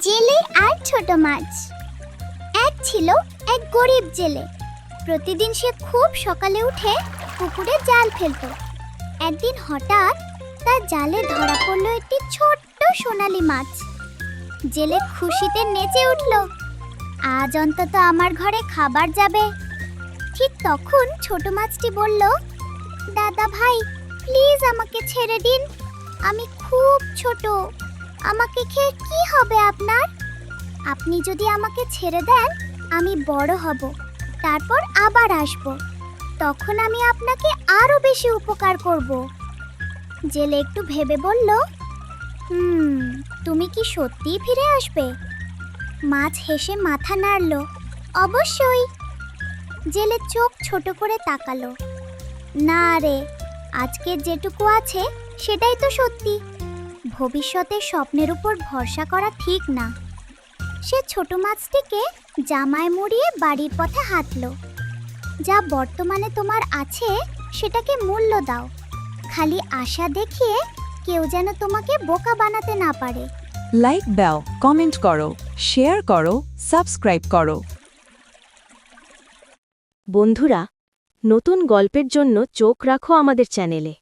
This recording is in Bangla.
জেলে আর ছোট মাছ। এক ছিল এক গরিব জেলে। প্রতিদিন সে খুব সকালে উঠে পুকুরে জাল ফেলতো। একদিন হঠাৎ তার জালে ধরা পড়ল একটি ছোট্ট সোনালী মাছ। জেলে খুশিতে নেচে উঠল, আজ অন্তত আমার ঘরে খাবার যাবে। ঠিক তখন ছোট মাছটি বলল, দাদা ভাই, প্লিজ আমাকে ছেড়ে দিন, আমি খুব ছোট, আমাকে খেয়ে কি হবে আপনার? আপনি যদি আমাকে ছেড়ে দেন আমি বড় হব, তারপর আবার আসব, তখন আমি আপনাকে আরো বেশি উপকার করব। জেলে একটু ভেবে বলল, তুমি কি সত্যিই ফিরে আসবে? মাছ হেসে মাথা নাড়ল, অবশ্যই। জেলে চোখ ছোট করে তাকালো, না রে, আজকে যেটুকু আছে সেটাই তো সত্যি, ভবিষ্যতের স্বপ্নের উপর ভরসা করা ঠিক না। সে ছোট মাছটিকে জামায় মুড়িয়ে বাড়ির পথে হাঁটলো। যা বর্তমানে তোমার আছে সেটাকে মূল্য দাও, খালি আশা দেখিয়ে কেউ যেন তোমাকে বোকা বানাতে না পারে। লাইক দাও, কমেন্ট করো, শেয়ার করো, সাবস্ক্রাইব করো। বন্ধুরা, নতুন গল্পের জন্য চোখ রাখো আমাদের চ্যানেলে।